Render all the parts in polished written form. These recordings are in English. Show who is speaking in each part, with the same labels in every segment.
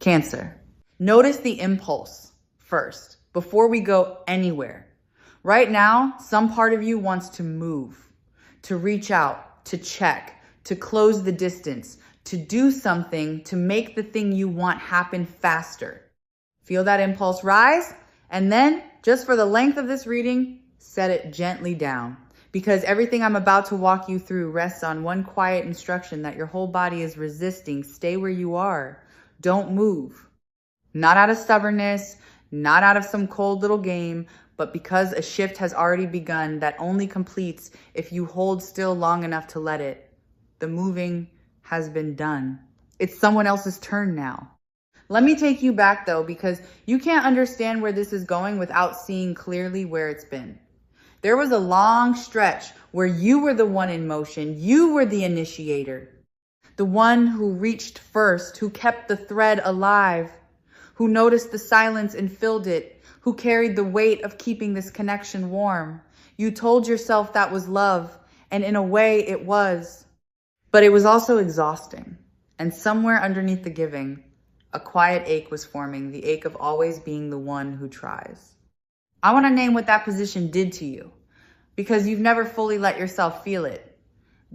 Speaker 1: Cancer. Notice the impulse first, before we go anywhere. Right now, some part of you wants to move, to reach out, to check, to close the distance, to do something to make the thing you want happen faster. Feel that impulse rise, and then, just for the length of this reading, set it gently down. Because everything I'm about to walk you through rests on one quiet instruction that your whole body is resisting. Stay where you are. Don't move. Not out of stubbornness, not out of some cold little game, but because a shift has already begun that only completes if you hold still long enough to let it. The moving has been done. It's someone else's turn now. Let me take you back though, because you can't understand where this is going without seeing clearly where it's been. There was a long stretch where you were the one in motion. You were the initiator, the one who reached first, who kept the thread alive, who noticed the silence and filled it, who carried the weight of keeping this connection warm. You told yourself that was love, and in a way it was. But it was also exhausting. And somewhere underneath the giving, a quiet ache was forming, the ache of always being the one who tries. I want to name what that position did to you, because you've never fully let yourself feel it.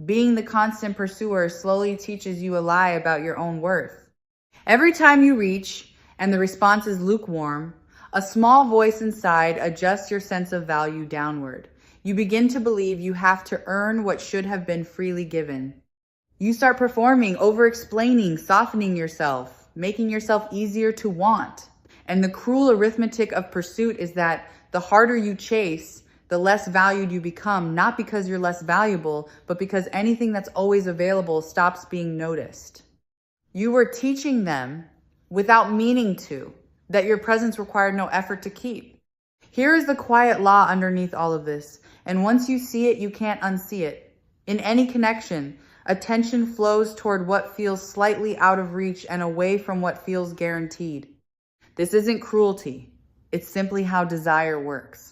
Speaker 1: Being the constant pursuer slowly teaches you a lie about your own worth. Every time you reach and the response is lukewarm, a small voice inside adjusts your sense of value downward. You begin to believe you have to earn what should have been freely given. You start performing, over-explaining, softening yourself, making yourself easier to want. And the cruel arithmetic of pursuit is that the harder you chase, the less valued you become, not because you're less valuable, but because anything that's always available stops being noticed. You were teaching them, without meaning to, that your presence required no effort to keep. Here is the quiet law underneath all of this, and once you see it, you can't unsee it. In any connection, attention flows toward what feels slightly out of reach and away from what feels guaranteed. This isn't cruelty. It's simply how desire works.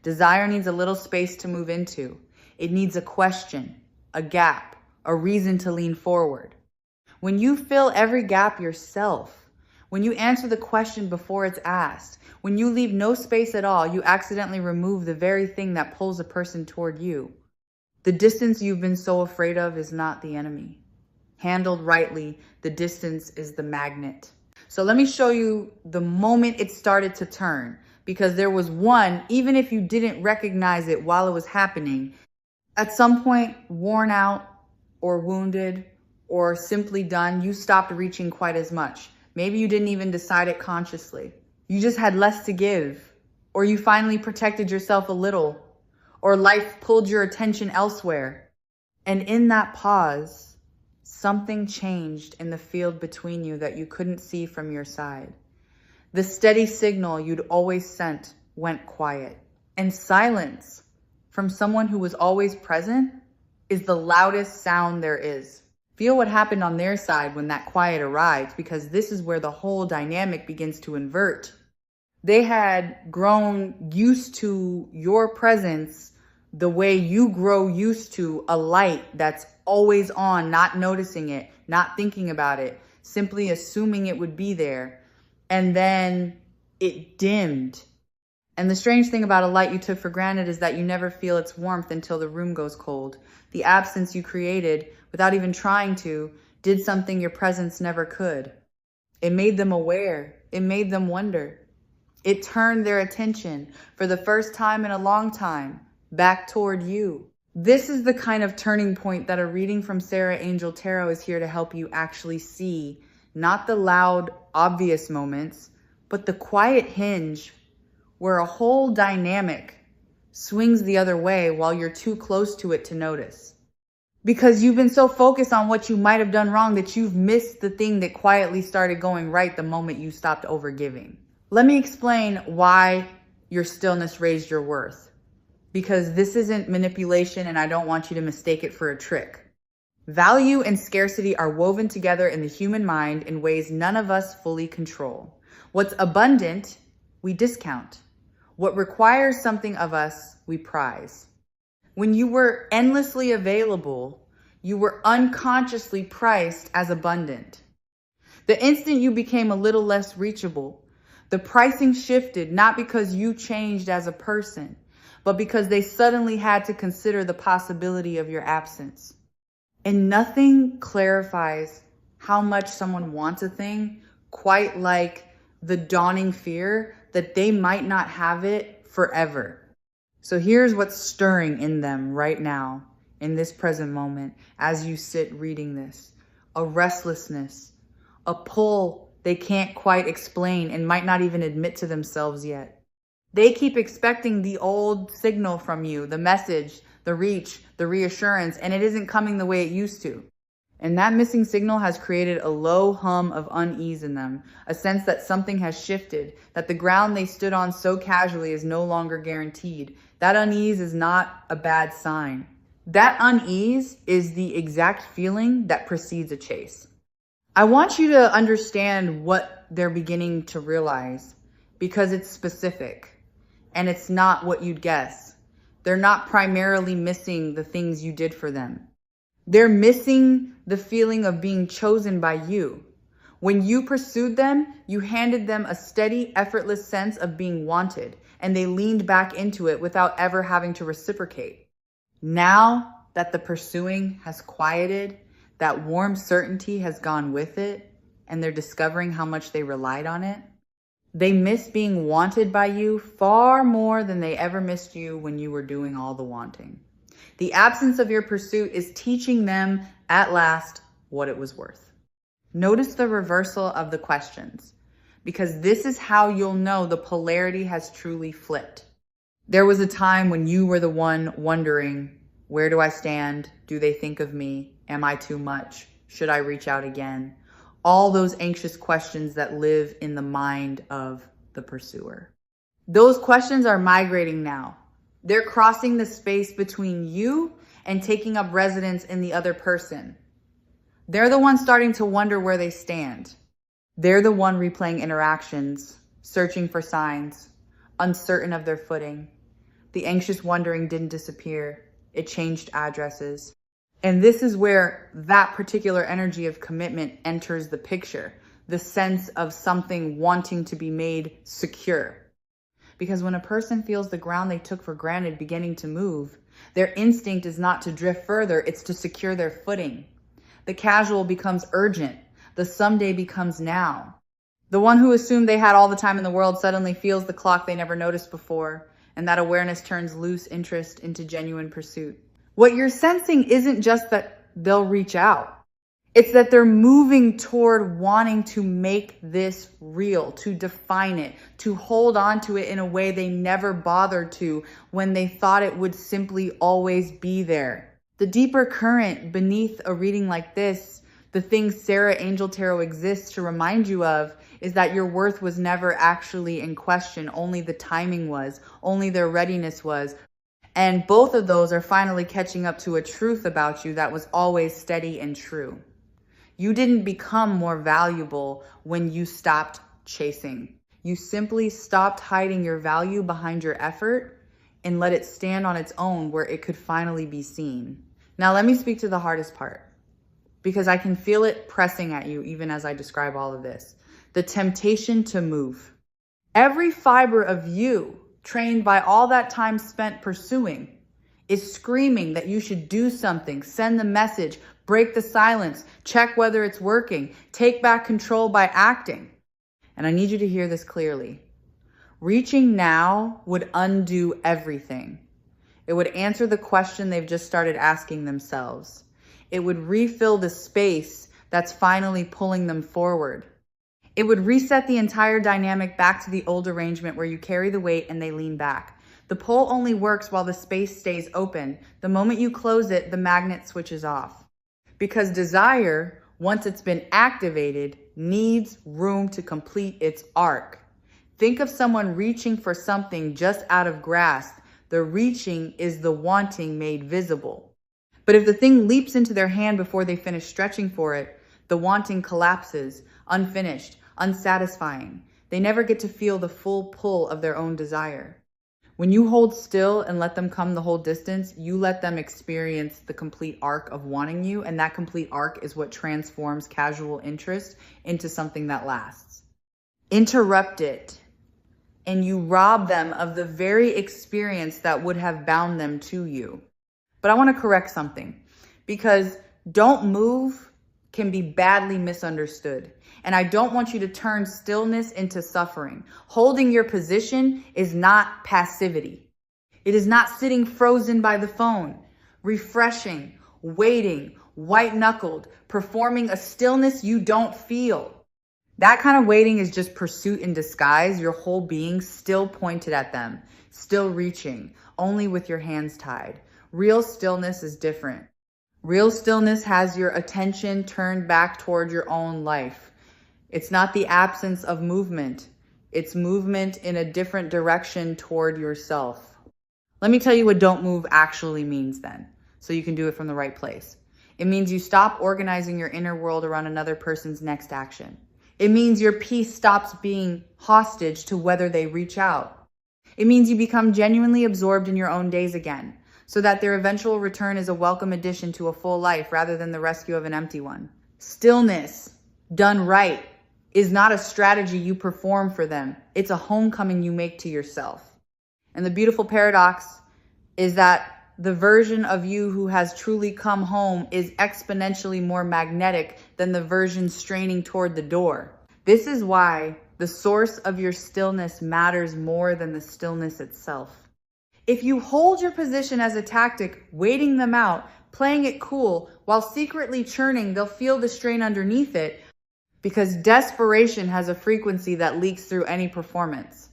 Speaker 1: Desire needs a little space to move into. It needs a question, a gap, a reason to lean forward. When you fill every gap yourself, when you answer the question before it's asked, when you leave no space at all, you accidentally remove the very thing that pulls a person toward you. The distance you've been so afraid of is not the enemy. Handled rightly, the distance is the magnet. So let me show you the moment it started to turn, because there was one, even if you didn't recognize it while it was happening, at some point, worn out or wounded or simply done, you stopped reaching quite as much. Maybe you didn't even decide it consciously. You just had less to give, or you finally protected yourself a little, or life pulled your attention elsewhere. And in that pause, something changed in the field between you that you couldn't see from your side. The steady signal you'd always sent went quiet. And silence from someone who was always present is the loudest sound there is. Feel what happened on their side when that quiet arrived, because this is where the whole dynamic begins to invert. They had grown used to your presence the way you grow used to a light that's always on, not noticing it, not thinking about it, simply assuming it would be there. And then it dimmed. And the strange thing about a light you took for granted is that you never feel its warmth until the room goes cold. The absence you created, without even trying to, did something your presence never could. It made them aware. It made them wonder. It turned their attention, for the first time in a long time, back toward you. This is the kind of turning point that a reading from Sarah Angel Tarot is here to help you actually see. Not the loud, obvious moments, but the quiet hinge where a whole dynamic swings the other way while you're too close to it to notice. Because you've been so focused on what you might have done wrong that you've missed the thing that quietly started going right the moment you stopped overgiving. Let me explain why your stillness raised your worth. Because this isn't manipulation, and I don't want you to mistake it for a trick. Value and scarcity are woven together in the human mind in ways none of us fully control. What's abundant, we discount. What requires something of us, we prize. When you were endlessly available, you were unconsciously priced as abundant. The instant you became a little less reachable, the pricing shifted not because you changed as a person, but because they suddenly had to consider the possibility of your absence. And nothing clarifies how much someone wants a thing quite like the dawning fear that they might not have it forever. So here's what's stirring in them right now, in this present moment, as you sit reading this. A restlessness, a pull they can't quite explain and might not even admit to themselves yet. They keep expecting the old signal from you, the message, the reach, the reassurance, and it isn't coming the way it used to. And that missing signal has created a low hum of unease in them, a sense that something has shifted, that the ground they stood on so casually is no longer guaranteed. That unease is not a bad sign. That unease is the exact feeling that precedes a chase. I want you to understand what they're beginning to realize, because it's specific and it's not what you'd guess. They're not primarily missing the things you did for them. They're missing the feeling of being chosen by you. When you pursued them, you handed them a steady, effortless sense of being wanted, and they leaned back into it without ever having to reciprocate. Now that the pursuing has quieted, that warm certainty has gone with it, and they're discovering how much they relied on it, they miss being wanted by you far more than they ever missed you when you were doing all the wanting. The absence of your pursuit is teaching them at last what it was worth. Notice the reversal of the questions, because this is how you'll know the polarity has truly flipped. There was a time when you were the one wondering, where do I stand? Do they think of me? Am I too much? Should I reach out again? All those anxious questions that live in the mind of the pursuer. Those questions are migrating now. They're crossing the space between you and taking up residence in the other person. They're the ones starting to wonder where they stand. They're the one replaying interactions, searching for signs, uncertain of their footing. The anxious wondering didn't disappear. It changed addresses. And this is where that particular energy of commitment enters the picture, the sense of something wanting to be made secure. Because when a person feels the ground they took for granted beginning to move, their instinct is not to drift further, it's to secure their footing. The casual becomes urgent. The someday becomes now. The one who assumed they had all the time in the world suddenly feels the clock they never noticed before, and that awareness turns loose interest into genuine pursuit. What you're sensing isn't just that they'll reach out. It's that they're moving toward wanting to make this real, to define it, to hold on to it in a way they never bothered to when they thought it would simply always be there. The deeper current beneath a reading like this, the thing Sarah Angel Tarot exists to remind you of, is that your worth was never actually in question. Only the timing was, only their readiness was. And both of those are finally catching up to a truth about you that was always steady and true. You didn't become more valuable when you stopped chasing. You simply stopped hiding your value behind your effort and let it stand on its own where it could finally be seen. Now let me speak to the hardest part, because I can feel it pressing at you even as I describe all of this. The temptation to move. Every fiber of you, trained by all that time spent pursuing, is screaming that you should do something, send the message, break the silence, check whether it's working, take back control by acting. And I need you to hear this clearly. Reaching now would undo everything. It would answer the question they've just started asking themselves. It would refill the space that's finally pulling them forward. It would reset the entire dynamic back to the old arrangement where you carry the weight and they lean back. The pull only works while the space stays open. The moment you close it, the magnet switches off. Because desire, once it's been activated, needs room to complete its arc. Think of someone reaching for something just out of grasp. The reaching is the wanting made visible. But if the thing leaps into their hand before they finish stretching for it, the wanting collapses, unfinished, unsatisfying. They never get to feel the full pull of their own desire. When you hold still and let them come the whole distance, you let them experience the complete arc of wanting you, and that complete arc is what transforms casual interest into something that lasts. Interrupt it, and you rob them of the very experience that would have bound them to you. But I want to correct something, because don't move can be badly misunderstood. And I don't want you to turn stillness into suffering. Holding your position is not passivity. It is not sitting frozen by the phone, refreshing, waiting, white-knuckled, performing a stillness you don't feel. That kind of waiting is just pursuit in disguise, your whole being still pointed at them, still reaching, only with your hands tied. Real stillness is different. Real stillness has your attention turned back toward your own life. It's not the absence of movement. It's movement in a different direction toward yourself. Let me tell you what don't move actually means then, so you can do it from the right place. It means you stop organizing your inner world around another person's next action. It means your peace stops being hostage to whether they reach out. It means you become genuinely absorbed in your own days again, so that their eventual return is a welcome addition to a full life rather than the rescue of an empty one. Stillness, done right, is not a strategy you perform for them. It's a homecoming you make to yourself. And the beautiful paradox is that the version of you who has truly come home is exponentially more magnetic than the version straining toward the door. This is why the source of your stillness matters more than the stillness itself. If you hold your position as a tactic, waiting them out, playing it cool, while secretly churning, they'll feel the strain underneath it, because desperation has a frequency that leaks through any performance.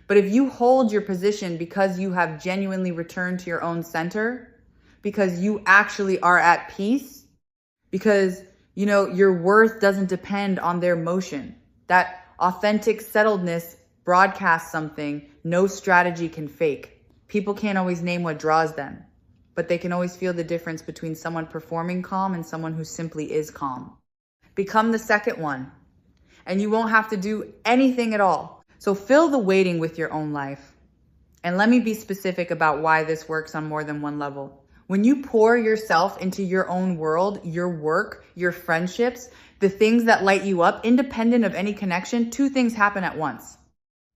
Speaker 1: But if you hold your position because you have genuinely returned to your own center, because you actually are at peace, because, your worth doesn't depend on their motion. That authentic settledness broadcasts something no strategy can fake. People can't always name what draws them, but they can always feel the difference between someone performing calm and someone who simply is calm. Become the second one, and you won't have to do anything at all. So fill the waiting with your own life. And let me be specific about why this works on more than one level. When you pour yourself into your own world, your work, your friendships, the things that light you up, independent of any connection, two things happen at once.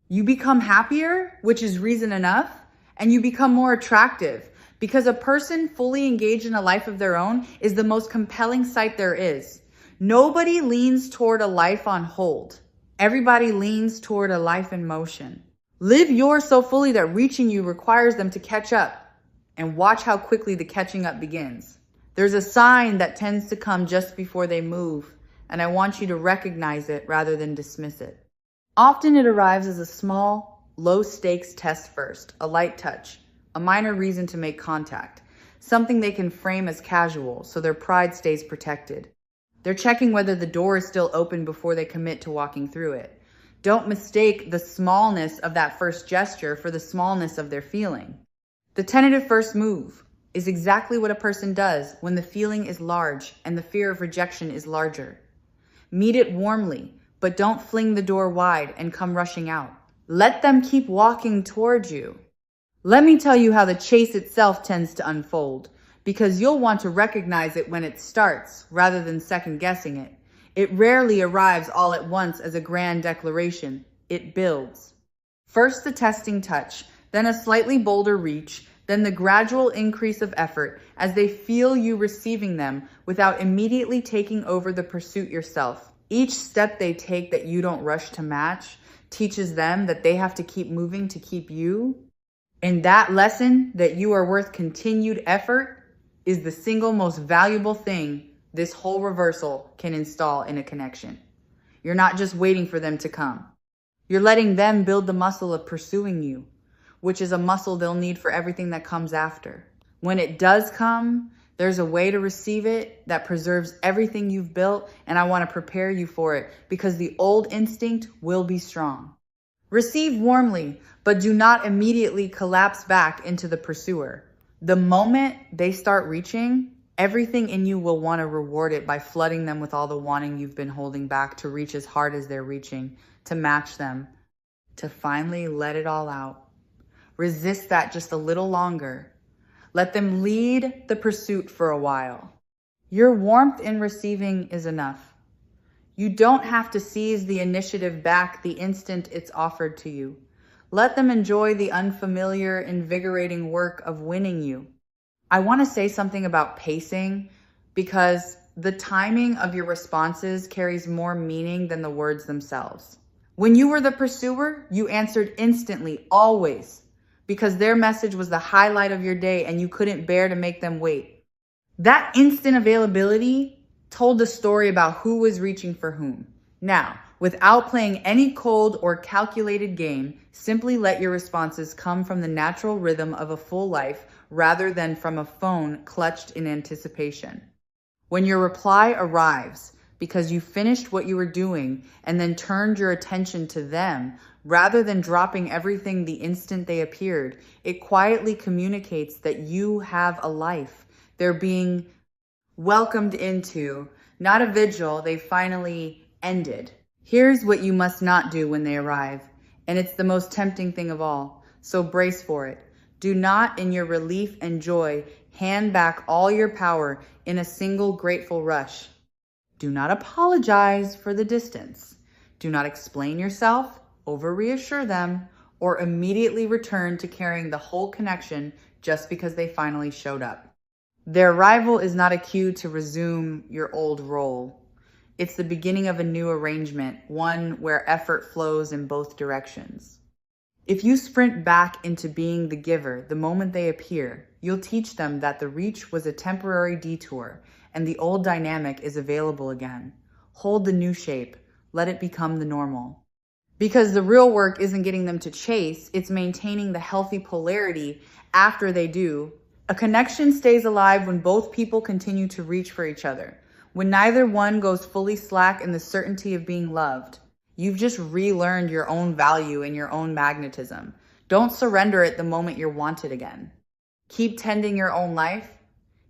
Speaker 1: You become happier, which is reason enough, and you become more attractive, because a person fully engaged in a life of their own is the most compelling sight there is. Nobody leans toward a life on hold. Everybody leans toward a life in motion. Live yours so fully that reaching you requires them to catch up, and watch how quickly the catching up begins. There's a sign that tends to come just before they move, and I want you to recognize it rather than dismiss it. Often it arrives as a small, low-stakes test first, a light touch, a minor reason to make contact, something they can frame as casual so their pride stays protected. They're checking whether the door is still open before they commit to walking through it. Don't mistake the smallness of that first gesture for the smallness of their feeling. The tentative first move is exactly what a person does when the feeling is large and the fear of rejection is larger. Meet it warmly, but don't fling the door wide and come rushing out. Let them keep walking towards you. Let me tell you how the chase itself tends to unfold, because you'll want to recognize it when it starts rather than second guessing it. It rarely arrives all at once as a grand declaration. It builds. First the testing touch, then a slightly bolder reach, then the gradual increase of effort as they feel you receiving them without immediately taking over the pursuit yourself. Each step they take that you don't rush to match teaches them that they have to keep moving to keep you. And that lesson that you are worth continued effort is the single most valuable thing this whole reversal can install in a connection. You're not just waiting for them to come. You're letting them build the muscle of pursuing you, which is a muscle they'll need for everything that comes after. When it does come, there's a way to receive it that preserves everything you've built, and I want to prepare you for it because the old instinct will be strong. Receive warmly, but do not immediately collapse back into the pursuer. The moment they start reaching, everything in you will want to reward it by flooding them with all the wanting you've been holding back to reach as hard as they're reaching, to match them, to finally let it all out. Resist that just a little longer. Let them lead the pursuit for a while. Your warmth in receiving is enough. You don't have to seize the initiative back the instant it's offered to you. Let them enjoy the unfamiliar, invigorating work of winning you. I want to say something about pacing because the timing of your responses carries more meaning than the words themselves. When you were the pursuer, you answered instantly, always, because their message was the highlight of your day and you couldn't bear to make them wait. That instant availability told the story about who was reaching for whom. Now, without playing any cold or calculated game, simply let your responses come from the natural rhythm of a full life rather than from a phone clutched in anticipation. When your reply arrives because you finished what you were doing and then turned your attention to them, rather than dropping everything the instant they appeared, it quietly communicates that you have a life. They're being welcomed into, not a vigil they finally ended. Here's what you must not do when they arrive, and it's the most tempting thing of all, so brace for it. Do not, in your relief and joy, hand back all your power in a single grateful rush. Do not apologize for the distance. Do not explain yourself, over-reassure them, or immediately return to carrying the whole connection just because they finally showed up. Their arrival is not a cue to resume your old role. It's the beginning of a new arrangement, one where effort flows in both directions. If you sprint back into being the giver the moment they appear, you'll teach them that the reach was a temporary detour and the old dynamic is available again. Hold the new shape. Let it become the normal. Because the real work isn't getting them to chase, it's maintaining the healthy polarity after they do. A connection stays alive when both people continue to reach for each other, when neither one goes fully slack in the certainty of being loved. You've just relearned your own value and your own magnetism. Don't surrender it the moment you're wanted again. Keep tending your own life.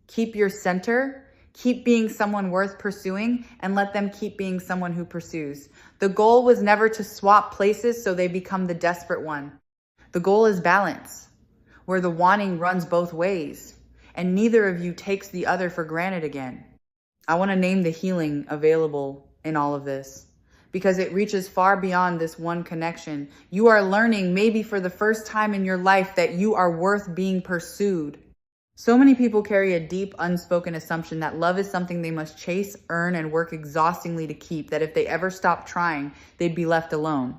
Speaker 1: Keep your center. Keep being someone worth pursuing, and let them keep being someone who pursues. The goal was never to swap places so they become the desperate one. The goal is balance, where the wanting runs both ways, and neither of you takes the other for granted again. I want to name the healing available in all of this, because it reaches far beyond this one connection. You are learning, maybe for the first time in your life, that you are worth being pursued. So many people carry a deep, unspoken assumption that love is something they must chase, earn, and work exhaustingly to keep, that if they ever stop trying, they'd be left alone.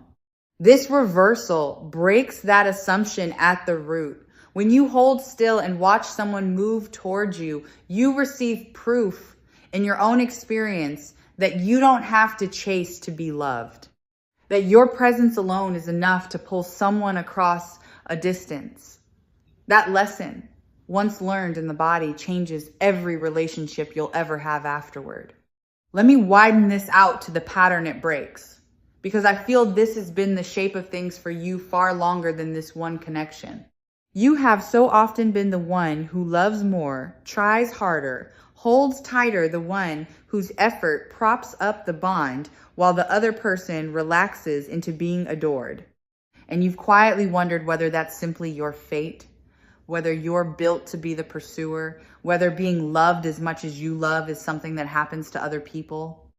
Speaker 1: This reversal breaks that assumption at the root. When you hold still and watch someone move towards you, you receive proof in your own experience that you don't have to chase to be loved. That your presence alone is enough to pull someone across a distance. That lesson, once learned in the body, changes every relationship you'll ever have afterward. Let me widen this out to the pattern it breaks, because I feel this has been the shape of things for you far longer than this one connection. You have so often been the one who loves more, tries harder, holds tighter, the one whose effort props up the bond while the other person relaxes into being adored. And you've quietly wondered whether that's simply your fate, whether you're built to be the pursuer, whether being loved as much as you love is something that happens to other people.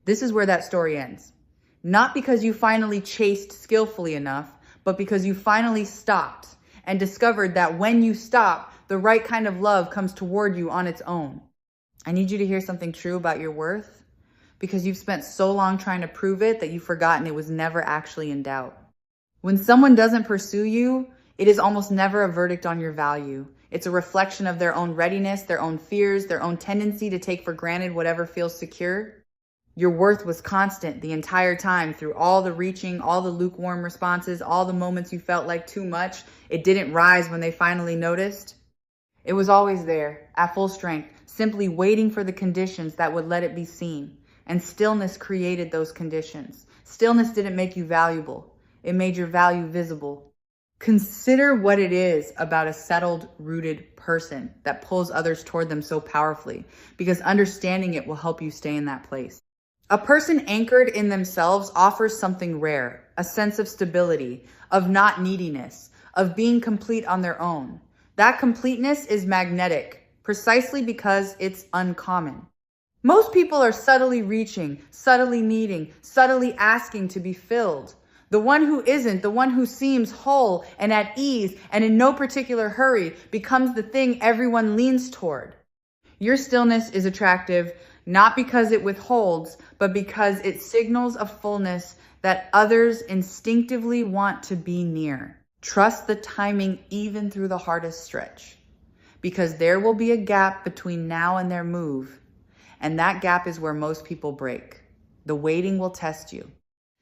Speaker 1: This is where that story ends. Not because you finally chased skillfully enough, but because you finally stopped and discovered that when you stop, the right kind of love comes toward you on its own. I need you to hear something true about your worth, because you've spent so long trying to prove it that you've forgotten it was never actually in doubt. When someone doesn't pursue you, it is almost never a verdict on your value. It's a reflection of their own readiness, their own fears, their own tendency to take for granted whatever feels secure. Your worth was constant the entire time, through all the reaching, all the lukewarm responses, all the moments you felt like too much. It didn't rise when they finally noticed. It was always there, at full strength, simply waiting for the conditions that would let it be seen. And stillness created those conditions. Stillness didn't make you valuable. It made your value visible. Consider what it is about a settled, rooted person that pulls others toward them so powerfully, because understanding it will help you stay in that place. A person anchored in themselves offers something rare, a sense of stability, of not neediness, of being complete on their own. That completeness is magnetic, precisely because it's uncommon. Most people are subtly reaching, subtly needing, subtly asking to be filled. The one who isn't, the one who seems whole and at ease and in no particular hurry, becomes the thing everyone leans toward. Your stillness is attractive, not because it withholds, but because it signals a fullness that others instinctively want to be near. Trust the timing even through the hardest stretch, because there will be a gap between now and their move, and that gap is where most people break. The waiting will test you.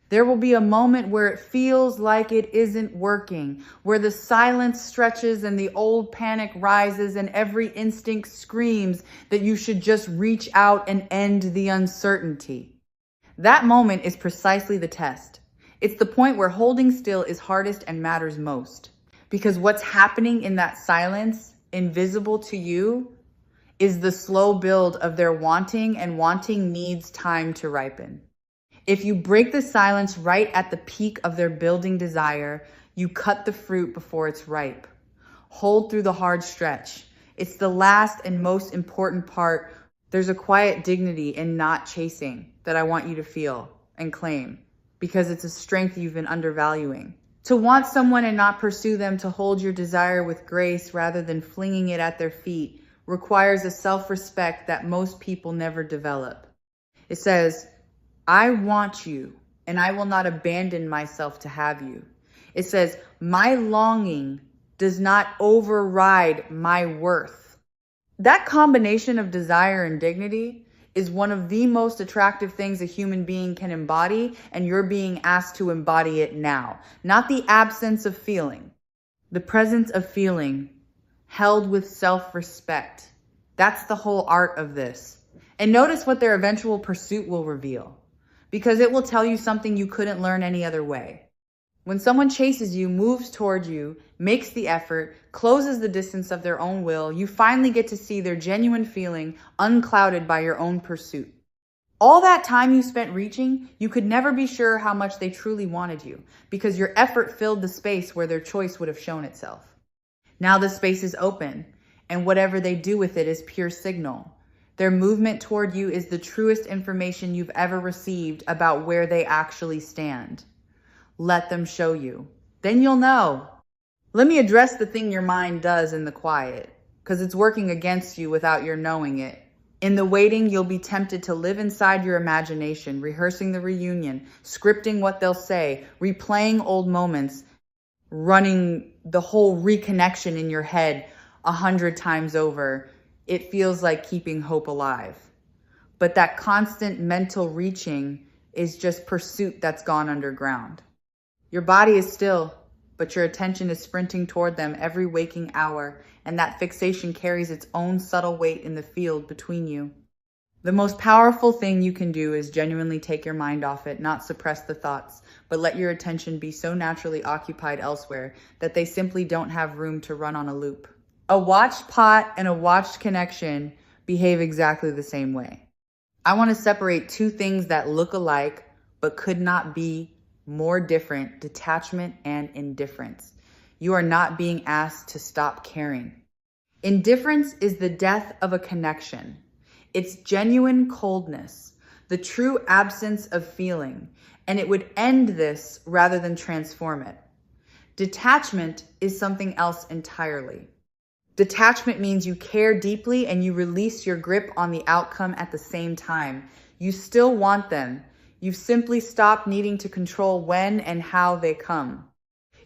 Speaker 1: There will be a moment where it feels like it isn't working, where the silence stretches and the old panic rises and every instinct screams that you should just reach out and end the uncertainty. That moment is precisely the test. It's the point where holding still is hardest and matters most. Because what's happening in that silence, invisible to you, is the slow build of their wanting, and wanting needs time to ripen. If you break the silence right at the peak of their building desire, you cut the fruit before it's ripe. Hold through the hard stretch. It's the last and most important part. There's a quiet dignity in not chasing that I want you to feel and claim, because it's a strength you've been undervaluing. To want someone and not pursue them, to hold your desire with grace rather than flinging it at their feet, requires a self-respect that most people never develop. It says, I want you, and I will not abandon myself to have you. It says, my longing does not override my worth. That combination of desire and dignity is one of the most attractive things a human being can embody, and you're being asked to embody it now. Not the absence of feeling, the presence of feeling held with self-respect. That's the whole art of this. And notice what their eventual pursuit will reveal, because it will tell you something you couldn't learn any other way. When someone chases you, moves toward you, makes the effort, closes the distance of their own will, you finally get to see their genuine feeling unclouded by your own pursuit. All that time you spent reaching, you could never be sure how much they truly wanted you, because your effort filled the space where their choice would have shown itself. Now the space is open, and whatever they do with it is pure signal. Their movement toward you is the truest information you've ever received about where they actually stand. Let them show you. Then you'll know. Let me address the thing your mind does in the quiet, because it's working against you without your knowing it. In the waiting, you'll be tempted to live inside your imagination, rehearsing the reunion, scripting what they'll say, replaying old moments, running the whole reconnection in your head 100 times over. It feels like keeping hope alive. But that constant mental reaching is just pursuit that's gone underground. Your body is still, but your attention is sprinting toward them every waking hour, and that fixation carries its own subtle weight in the field between you. The most powerful thing you can do is genuinely take your mind off it, not suppress the thoughts, but let your attention be so naturally occupied elsewhere that they simply don't have room to run on a loop. A watched pot and a watched connection behave exactly the same way. I want to separate two things that look alike but could not be more different: detachment and indifference. You are not being asked to stop caring. Indifference is the death of a connection. It's genuine coldness, the true absence of feeling, and it would end this rather than transform it. Detachment is something else entirely. Detachment means you care deeply and you release your grip on the outcome at the same time. You still want them. You've simply stopped needing to control when and how they come.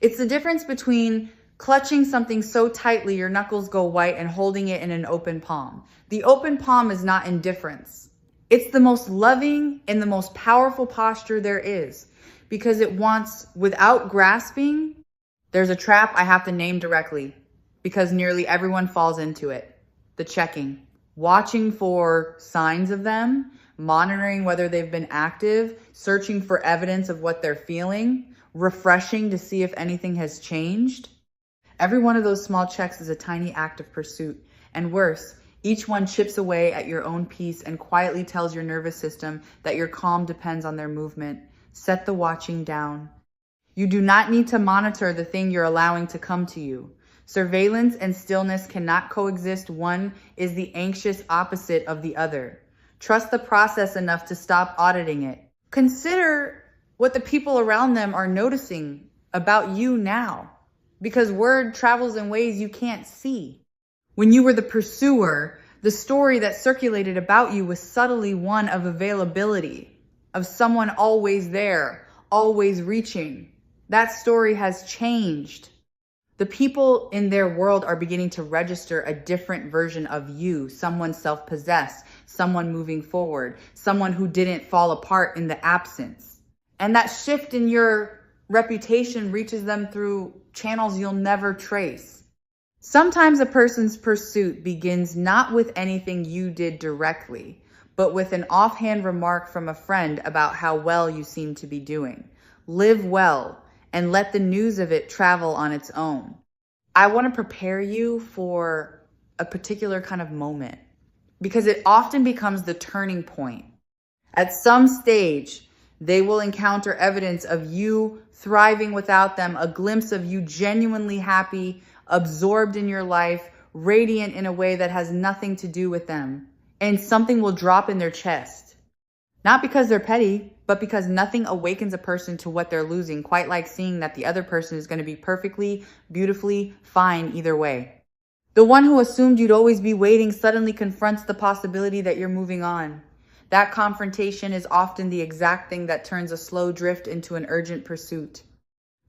Speaker 1: It's the difference between clutching something so tightly your knuckles go white and holding it in an open palm. The open palm is not indifference. It's the most loving and the most powerful posture there is, because it wants, without grasping. There's a trap I have to name directly, because nearly everyone falls into it. The checking. Watching for signs of them, monitoring whether they've been active, searching for evidence of what they're feeling, refreshing to see if anything has changed. Every one of those small checks is a tiny act of pursuit. And worse, each one chips away at your own peace and quietly tells your nervous system that your calm depends on their movement. Set the watching down. You do not need to monitor the thing you're allowing to come to you. Surveillance and stillness cannot coexist. One is the anxious opposite of the other. Trust the process enough to stop auditing it. Consider what the people around them are noticing about you now, because word travels in ways you can't see. When you were the pursuer, the story that circulated about you was subtly one of availability, of someone always there, always reaching. That story has changed. The people in their world are beginning to register a different version of you, someone self-possessed, someone moving forward, someone who didn't fall apart in the absence. And that shift in your reputation reaches them through channels you'll never trace. Sometimes a person's pursuit begins not with anything you did directly, but with an offhand remark from a friend about how well you seem to be doing. Live well and let the news of it travel on its own. I want to prepare you for a particular kind of moment, because it often becomes the turning point. At some stage, they will encounter evidence of you thriving without them, a glimpse of you genuinely happy, absorbed in your life, radiant in a way that has nothing to do with them. And something will drop in their chest. Not because they're petty, but because nothing awakens a person to what they're losing, quite like seeing that the other person is going to be perfectly, beautifully fine either way. The one who assumed you'd always be waiting suddenly confronts the possibility that you're moving on. That confrontation is often the exact thing that turns a slow drift into an urgent pursuit.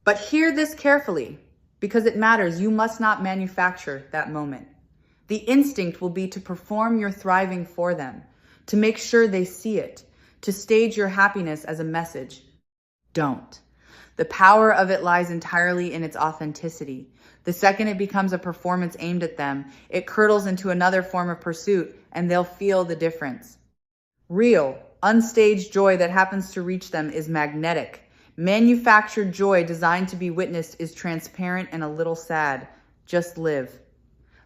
Speaker 1: But hear this carefully, because it matters. You must not manufacture that moment. The instinct will be to perform your thriving for them, to make sure they see it, to stage your happiness as a message. Don't. The power of it lies entirely in its authenticity. The second it becomes a performance aimed at them, it curdles into another form of pursuit, and they'll feel the difference. Real, unstaged joy that happens to reach them is magnetic. Manufactured joy designed to be witnessed is transparent and a little sad. Just live.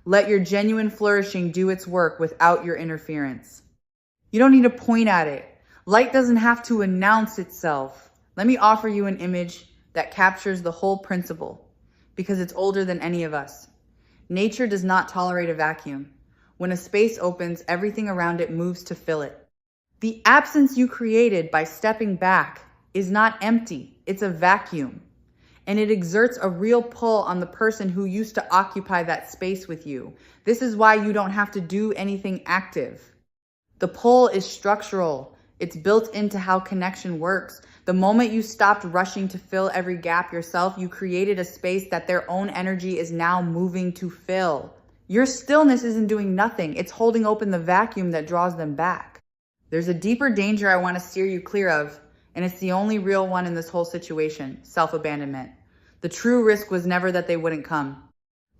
Speaker 1: Let your genuine flourishing do its work without your interference. You don't need to point at it. Light doesn't have to announce itself. Let me offer you an image that captures the whole principle, because it's older than any of us. Nature does not tolerate a vacuum. When a space opens, everything around it moves to fill it. The absence you created by stepping back is not empty. It's a vacuum. And it exerts a real pull on the person who used to occupy that space with you. This is why you don't have to do anything active. The pull is structural. It's built into how connection works. The moment you stopped rushing to fill every gap yourself, you created a space that their own energy is now moving to fill. Your stillness isn't doing nothing. It's holding open the vacuum that draws them back. There's a deeper danger I want to steer you clear of, and it's the only real one in this whole situation: self-abandonment. The true risk was never that they wouldn't come.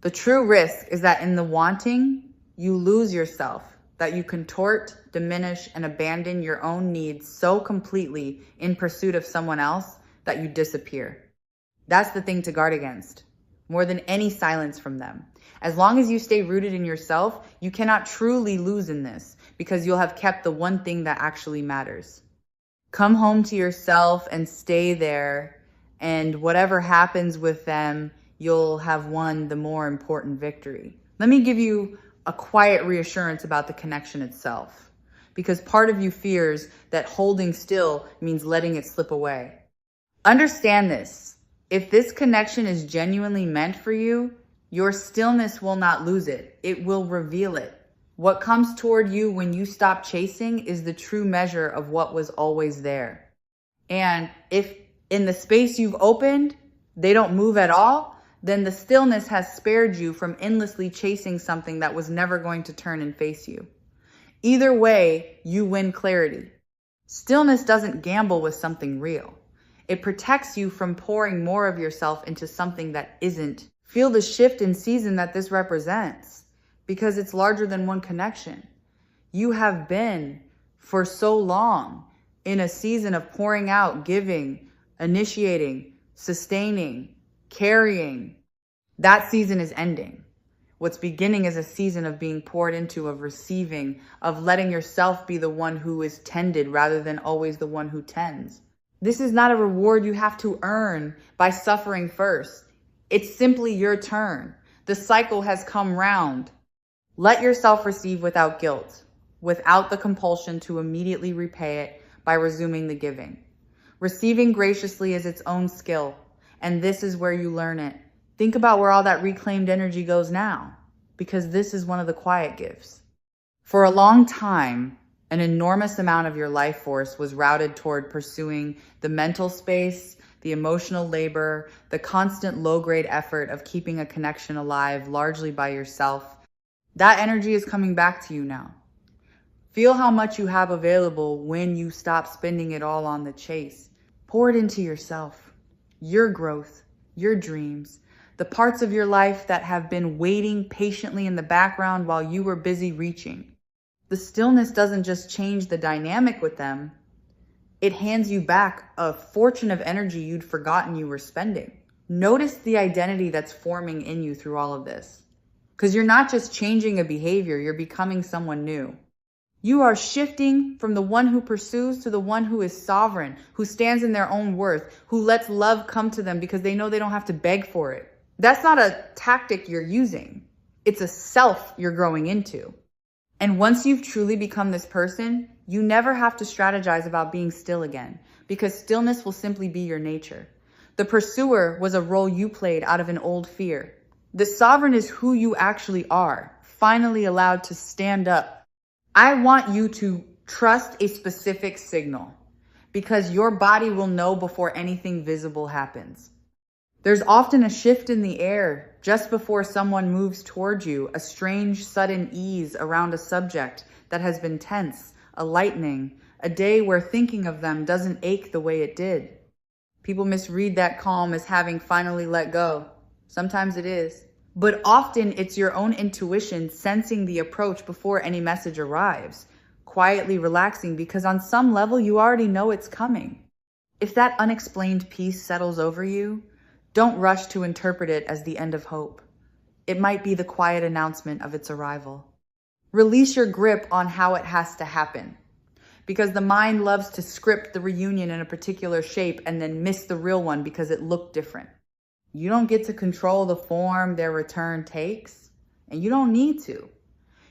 Speaker 1: The true risk is that in the wanting, you lose yourself, that you contort, diminish, and abandon your own needs so completely in pursuit of someone else that you disappear. That's the thing to guard against, more than any silence from them. As long as you stay rooted in yourself, you cannot truly lose in this, because you'll have kept the one thing that actually matters. Come home to yourself and stay there, and whatever happens with them, you'll have won the more important victory. Let me give you a quiet reassurance about the connection itself, because part of you fears that holding still means letting it slip away. Understand this. If this connection is genuinely meant for you, your stillness will not lose it. It will reveal it. What comes toward you when you stop chasing is the true measure of what was always there. And if in the space you've opened, they don't move at all, then the stillness has spared you from endlessly chasing something that was never going to turn and face you. Either way, you win clarity. Stillness doesn't gamble with something real. It protects you from pouring more of yourself into something that isn't. Feel the shift in season that this represents, because it's larger than one connection. You have been, for so long, in a season of pouring out, giving, initiating, sustaining, carrying. That season is ending. What's beginning is a season of being poured into, of receiving, of letting yourself be the one who is tended rather than always the one who tends. This is not a reward you have to earn by suffering first. It's simply your turn. The cycle has come round. Let yourself receive without guilt, without the compulsion to immediately repay it by resuming the giving. Receiving graciously is its own skill, and this is where you learn it. Think about where all that reclaimed energy goes now, because this is one of the quiet gifts. For a long time, an enormous amount of your life force was routed toward pursuing the mental space, the emotional labor, the constant low-grade effort of keeping a connection alive largely by yourself. That energy is coming back to you now. Feel how much you have available when you stop spending it all on the chase. Pour it into yourself, your growth, your dreams, the parts of your life that have been waiting patiently in the background while you were busy reaching. The stillness doesn't just change the dynamic with them. It hands you back a fortune of energy you'd forgotten you were spending. Notice the identity that's forming in you through all of this. Because you're not just changing a behavior, you're becoming someone new. You are shifting from the one who pursues to the one who is sovereign, who stands in their own worth, who lets love come to them because they know they don't have to beg for it. That's not a tactic you're using. It's a self you're growing into. And once you've truly become this person, you never have to strategize about being still again, because stillness will simply be your nature. The pursuer was a role you played out of an old fear. The sovereign is who you actually are, finally allowed to stand up. I want you to trust a specific signal, because your body will know before anything visible happens. There's often a shift in the air just before someone moves towards you, a strange, sudden ease around a subject that has been tense, a lightening, a day where thinking of them doesn't ache the way it did. People misread that calm as having finally let go. Sometimes it is. But often it's your own intuition sensing the approach before any message arrives, quietly relaxing because on some level you already know it's coming. If that unexplained peace settles over you, don't rush to interpret it as the end of hope. It might be the quiet announcement of its arrival. Release your grip on how it has to happen, because the mind loves to script the reunion in a particular shape and then miss the real one because it looked different. You don't get to control the form their return takes, and you don't need to.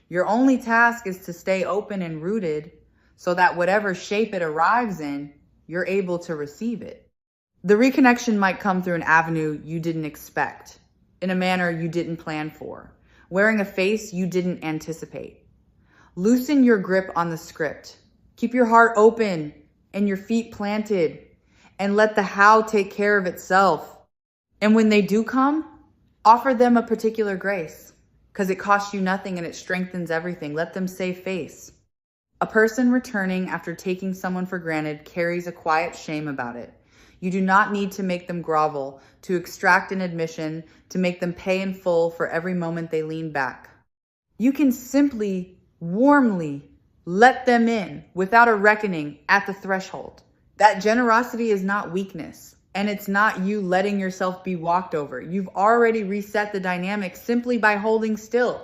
Speaker 1: Your only task is to stay open and rooted so that whatever shape it arrives in, you're able to receive it. The reconnection might come through an avenue you didn't expect, in a manner you didn't plan for, wearing a face you didn't anticipate. Loosen your grip on the script. Keep your heart open and your feet planted, and let the how take care of itself. And when they do come, offer them a particular grace, because it costs you nothing and it strengthens everything. Let them save face. A person returning after taking someone for granted carries a quiet shame about it. You do not need to make them grovel, to extract an admission, to make them pay in full for every moment they lean back. You can simply, warmly let them in without a reckoning at the threshold. That generosity is not weakness, and it's not you letting yourself be walked over. You've already reset the dynamic simply by holding still.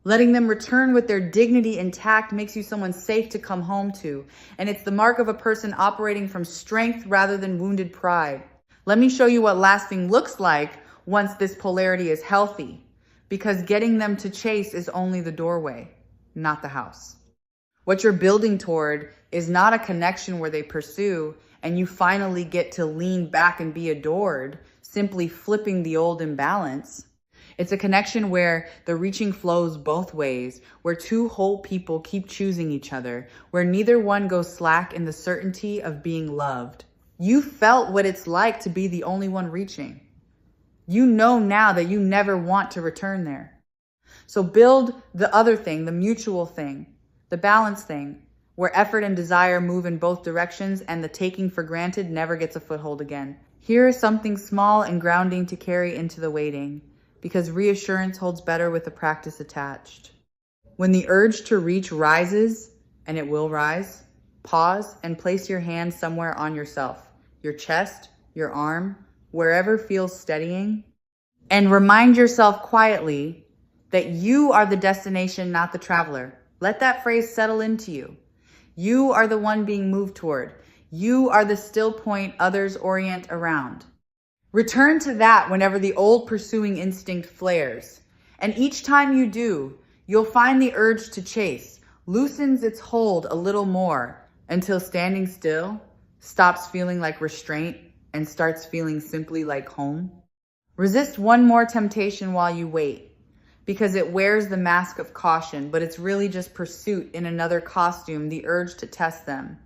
Speaker 1: Letting them return with their dignity intact makes you someone safe to come home to. And it's the mark of a person operating from strength rather than wounded pride. Let me show you what lasting looks like once this polarity is healthy. Because getting them to chase is only the doorway, not the house. What you're building toward is not a connection where they pursue and you finally get to lean back and be adored, simply flipping the old imbalance. It's a connection where the reaching flows both ways, where two whole people keep choosing each other, where neither one goes slack in the certainty of being loved. You felt what it's like to be the only one reaching. You know now that you never want to return there. So build the other thing, the mutual thing, the balance thing, where effort and desire move in both directions and the taking for granted never gets a foothold again. Here is something small and grounding to carry into the waiting, because reassurance holds better with the practice attached. When the urge to reach rises, and it will rise, pause and place your hand somewhere on yourself, your chest, your arm, wherever feels steadying, and remind yourself quietly that you are the destination, not the traveler. Let that phrase settle into you. You are the one being moved toward. You are the still point others orient around. Return to that whenever the old pursuing instinct flares. And each time you do, you'll find the urge to chase loosens its hold a little more until standing still stops feeling like restraint and starts feeling simply like home. Resist one more temptation while you wait, because it wears the mask of caution, but it's really just pursuit in another costume, the urge to test them.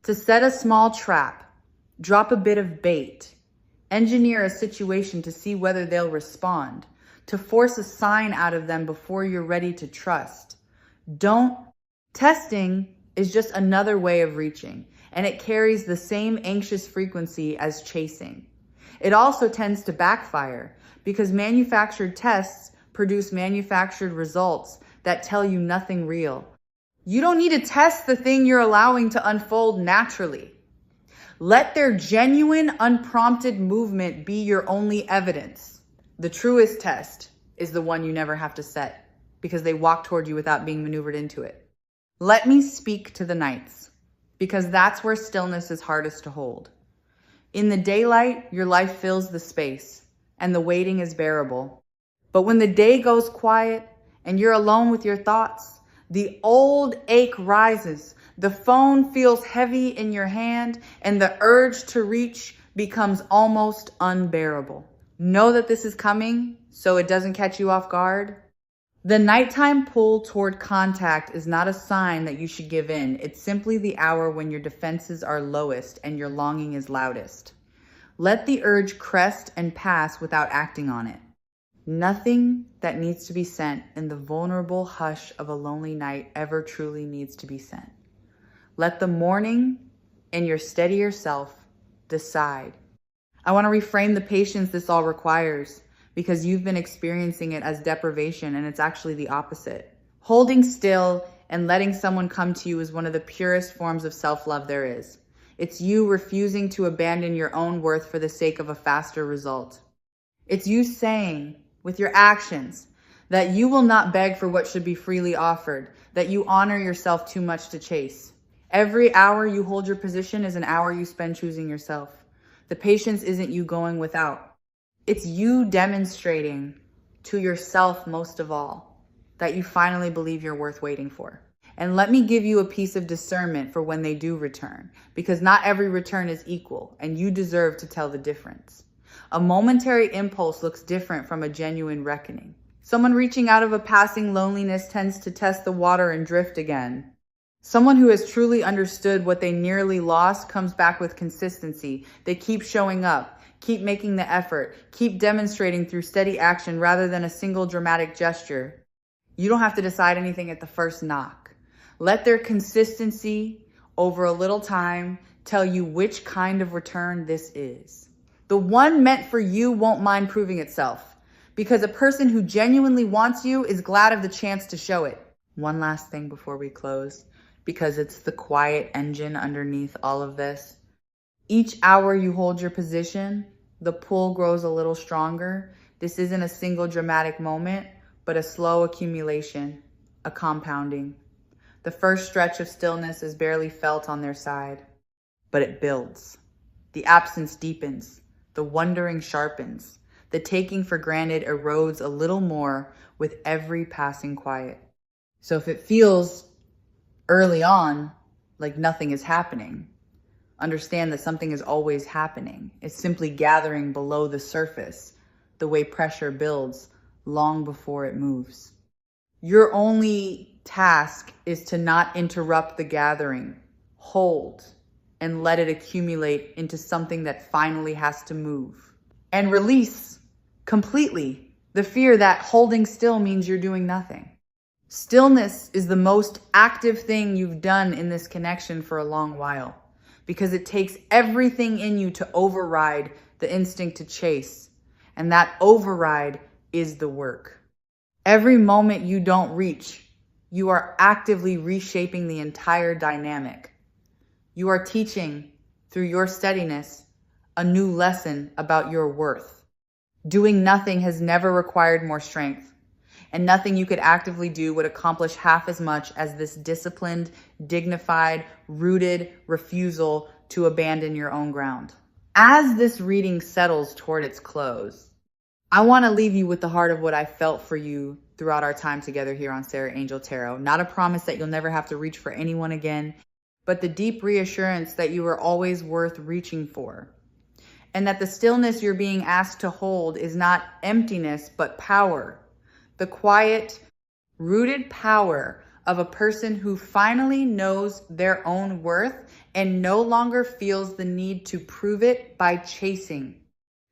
Speaker 1: To set a small trap, drop a bit of bait, engineer a situation to see whether they'll respond, to force a sign out of them before you're ready to trust. Testing is just another way of reaching, and it carries the same anxious frequency as chasing. It also tends to backfire because manufactured tests produce manufactured results that tell you nothing real. You don't need to test the thing you're allowing to unfold naturally. Let their genuine, unprompted movement be your only evidence. The truest test is the one you never have to set because they walk toward you without being maneuvered into it. Let me speak to the nights because that's where stillness is hardest to hold. In the daylight, your life fills the space and the waiting is bearable. But when the day goes quiet and you're alone with your thoughts, the old ache rises, the phone feels heavy in your hand, and the urge to reach becomes almost unbearable. Know that this is coming so it doesn't catch you off guard. The nighttime pull toward contact is not a sign that you should give in. It's simply the hour when your defenses are lowest and your longing is loudest. Let the urge crest and pass without acting on it. Nothing that needs to be sent in the vulnerable hush of a lonely night ever truly needs to be sent. Let the morning and your steadier self decide. I want to reframe the patience this all requires because you've been experiencing it as deprivation and it's actually the opposite. Holding still and letting someone come to you is one of the purest forms of self-love there is. It's you refusing to abandon your own worth for the sake of a faster result. It's you saying, with your actions, that you will not beg for what should be freely offered, that you honor yourself too much to chase. Every hour you hold your position is an hour you spend choosing yourself. The patience isn't you going without. It's you demonstrating to yourself most of all that you finally believe you're worth waiting for. And let me give you a piece of discernment for when they do return, because not every return is equal and you deserve to tell the difference. A momentary impulse looks different from a genuine reckoning. Someone reaching out of a passing loneliness tends to test the water and drift again. Someone who has truly understood what they nearly lost comes back with consistency. They keep showing up, keep making the effort, keep demonstrating through steady action rather than a single dramatic gesture. You don't have to decide anything at the first knock. Let their consistency over a little time tell you which kind of return this is. The one meant for you won't mind proving itself because a person who genuinely wants you is glad of the chance to show it. One last thing before we close, because it's the quiet engine underneath all of this. Each hour you hold your position, the pull grows a little stronger. This isn't a single dramatic moment, but a slow accumulation, a compounding. The first stretch of stillness is barely felt on their side, but it builds. The absence deepens. The wondering sharpens. The taking for granted erodes a little more with every passing quiet. So if it feels early on like nothing is happening, understand that something is always happening. It's simply gathering below the surface, the way pressure builds long before it moves. Your only task is to not interrupt the gathering. Hold and let it accumulate into something that finally has to move. And release completely the fear that holding still means you're doing nothing. Stillness is the most active thing you've done in this connection for a long while because it takes everything in you to override the instinct to chase. And that override is the work. Every moment you don't reach, you are actively reshaping the entire dynamic. You are teaching, through your steadiness, a new lesson about your worth. Doing nothing has never required more strength, and nothing you could actively do would accomplish half as much as this disciplined, dignified, rooted refusal to abandon your own ground. As this reading settles toward its close, I want to leave you with the heart of what I felt for you throughout our time together here on Sarah Angel Tarot. Not a promise that you'll never have to reach for anyone again, but the deep reassurance that you are always worth reaching for. And that the stillness you're being asked to hold is not emptiness, but power. The quiet, rooted power of a person who finally knows their own worth and no longer feels the need to prove it by chasing.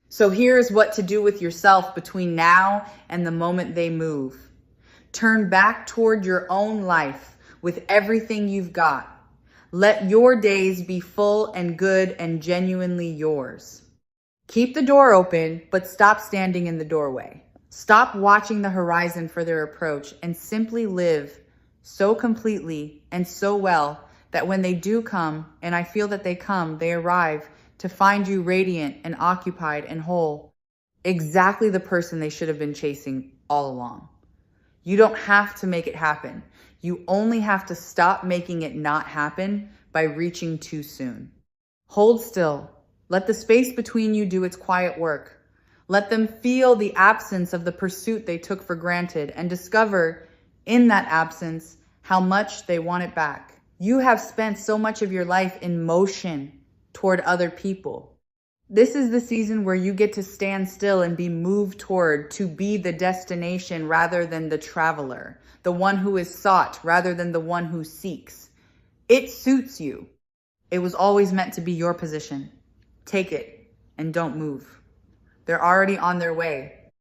Speaker 1: So here's what to do with yourself between now and the moment they move. Turn back toward your own life with everything you've got. Let your days be full and good and genuinely yours. Keep the door open, but stop standing in the doorway. Stop watching the horizon for their approach and simply live so completely and so well that when they do come, and I feel that they come, they arrive to find you radiant and occupied and whole, exactly the person they should have been chasing all along. You don't have to make it happen. You only have to stop making it not happen by reaching too soon. Hold still. Let the space between you do its quiet work. Let them feel the absence of the pursuit they took for granted and discover in that absence how much they want it back. You have spent so much of your life in motion toward other people. This is the season where you get to stand still and be moved toward, to be the destination rather than the traveler, the one who is sought rather than the one who seeks. It suits you. It was always meant to be your position. Take it and don't move. They're already on their way.